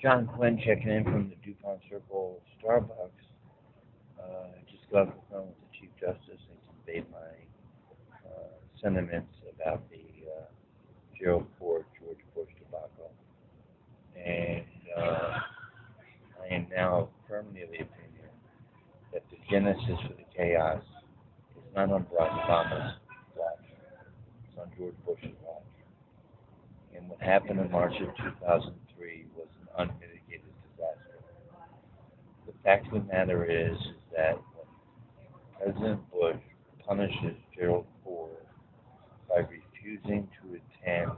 John Quinn checking in from the DuPont Circle Starbucks. Just got off the phone with the Chief Justice and conveyed my sentiments about the Gerald Ford, George Bush debacle. And I am now firmly of the opinion that the genesis for the chaos is not on Barack Obama's watch, it's on George Bush's watch. And what happened in March of 2003 was an unmitigated disaster. The fact of the matter is that when President Bush punishes Gerald Ford by refusing to attend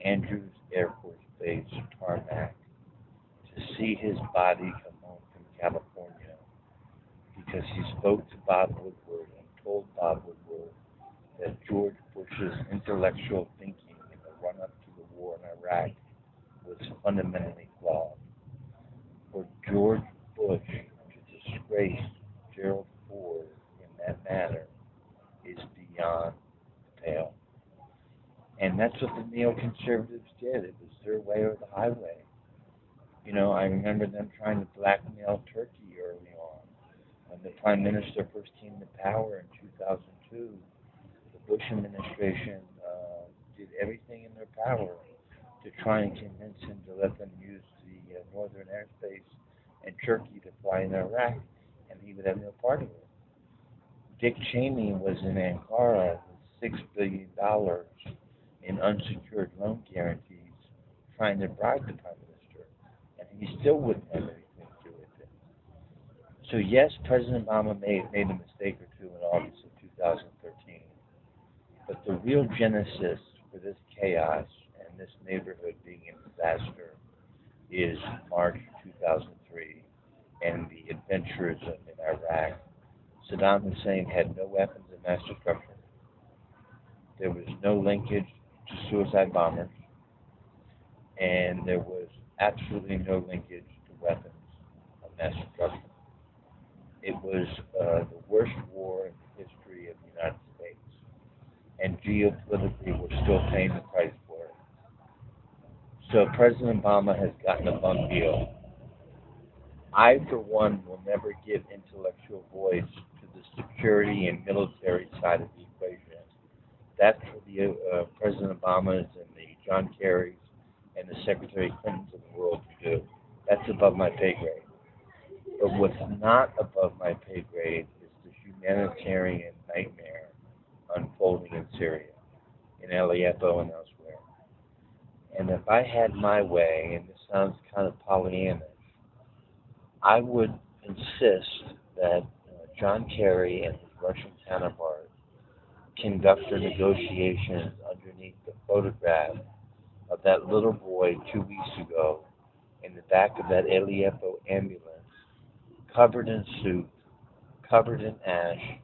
Andrews Air Force Base tarmac to see his body come home from California because he spoke to Bob Woodward and told Bob Woodward that George Bush's intellectual thinking in the run-up to the war in Iraq was fundamentally flawed. For George Bush to disgrace Gerald Ford in that manner is beyond the pale. And that's what the neoconservatives did. It was their way or the highway. You know, I remember them trying to blackmail Turkey early on. When the Prime Minister first came to power in 2002, the Bush administration did everything in their power to try and convince him to let them use the northern airspace and Turkey to fly in Iraq, and he would have no part of it. Dick Cheney was in Ankara with $6 billion in unsecured loan guarantees trying to bribe the Prime Minister, and he still wouldn't have anything to do with it. So yes, President Obama made a mistake or two in August of 2013, but the real genesis for this chaos and this neighborhood being a disaster is March 2003 and the adventures in Iraq. Saddam Hussein had no weapons of mass destruction. There was no linkage to suicide bombers, and there was absolutely no linkage to weapons of mass destruction. It was the worst war in the history of the United States, and geopolitically we're still paying the price for it. So President Obama has gotten a bum deal. I, for one, will never give intellectual voice to the security and military side of the equation. That's for the President Obamas and the John Kerrys and the Secretary Clintons of the world to do. That's above my pay grade. But what's not above my pay grade is the humanitarian nightmare unfolding in Syria, in Aleppo and elsewhere. And if I had my way, and this sounds kind of Pollyannish, I would insist that John Kerry and his Russian counterpart conduct their negotiations underneath the photograph of that little boy 2 weeks ago in the back of that Aleppo ambulance, covered in soup, covered in ash,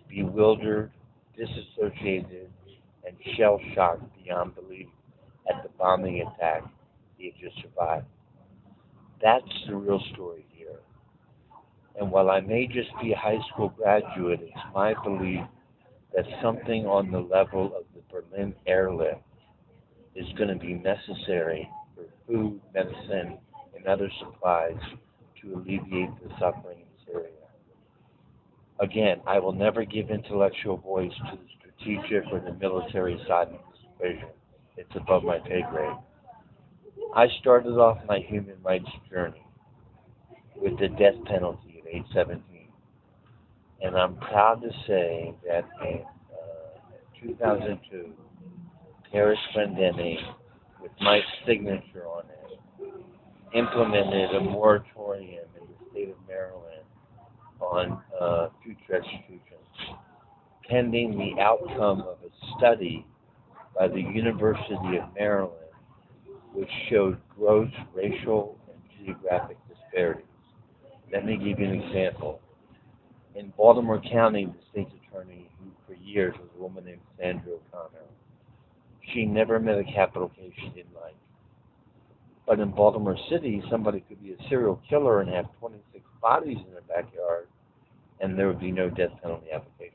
bewildered, disassociated, and shell-shocked beyond belief at the bombing attack he had just survived. That's the real story here. And while I may just be a high school graduate, it's my belief that something on the level of the Berlin airlift is going to be necessary for food, medicine, and other supplies to alleviate the suffering in Syria. Again, I will never give intellectual voice to the strategic or the military side of this equation. It's above my pay grade. I started off my human rights journey with the death penalty at age 17. And I'm proud to say that in 2002, Paris Glendenny, with my signature on it, implemented a moratorium in the state of Maryland on future executions, pending the outcome of a study by the University of Maryland, which showed gross racial and geographic disparities. Let me give you an example. In Baltimore County, the state's attorney, who for years was a woman named Sandra O'Connor, she never met a capital case she didn't like. But in Baltimore City, somebody could be a serial killer and have 26 bodies in their backyard, and there would be no death penalty application.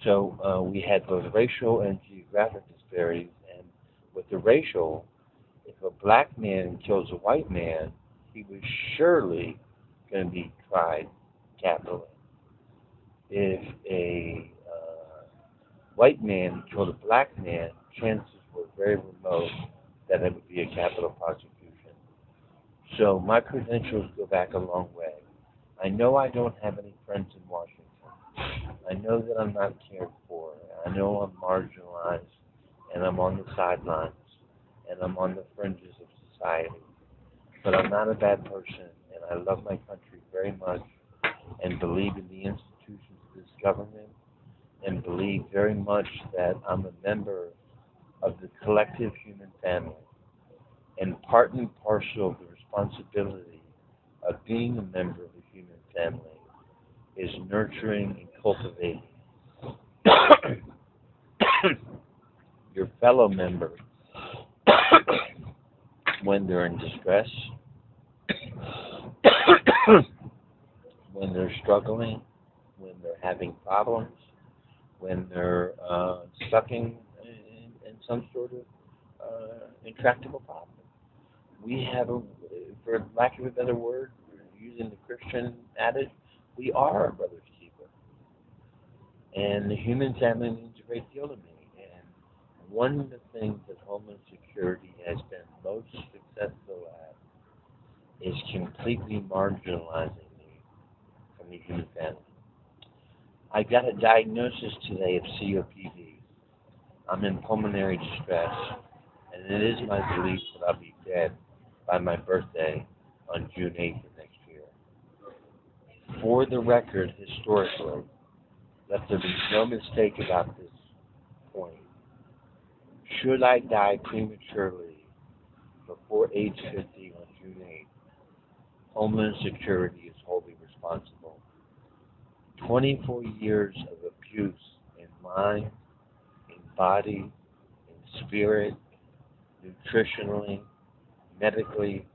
So we had both racial and geographic disparities, and with the racial, if a black man kills a white man, he was surely going to be tried capitally. If a white man killed a black man, chances were very remote that it would be a capital prosecution. So my credentials go back a long way. I know I don't have any friends in Washington. I know that I'm not cared for. I know I'm marginalized, and I'm on the sidelines, and I'm on the fringes of society. But I'm not a bad person, and I love my country very much, and believe in the institutions of this government, and believe very much that I'm a member of the collective human family. And part and parcel of the responsibility of being a member of the human family is nurturing and cultivating your fellow member when they're in distress, when they're struggling, when they're having problems, when they're stuck in some sort of intractable problem. We have, for lack of a better word, using the Christian adage, we are our brother's keeper. And the human family means a great deal to me. And one of the things that Homeland Security has been most successful at is completely marginalizing me from the human family. I got a diagnosis today of COPD. I'm in pulmonary distress, and it is my belief that I'll be dead by my birthday on June 8th of next year. For the record, historically, let there be no mistake about this point. Should I die prematurely before age 50 on June 8th, Homeland Security is wholly responsible. 24 years of abuse in mind, in body, in spirit, nutritionally, medically,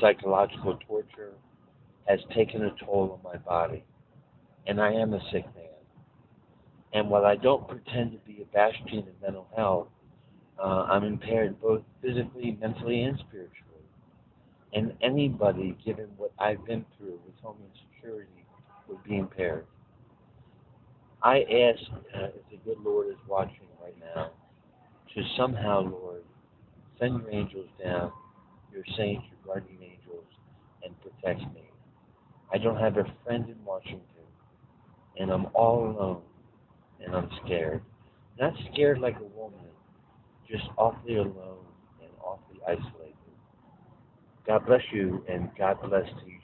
psychological torture has taken a toll on my body. And I am a sick man. And while I don't pretend to be a bastion of mental health, I'm impaired both physically, mentally, and spiritually. And anybody, given what I've been through with Homeland Security, would be impaired. I ask, if the good Lord is watching right now, to somehow, Lord, send your angels down, your saints, your guardian angels, and protect me. I don't have a friend in Washington, and I'm all alone, and I'm scared. Not scared like a woman, just awfully alone and awfully isolated. God bless you, and God bless to you.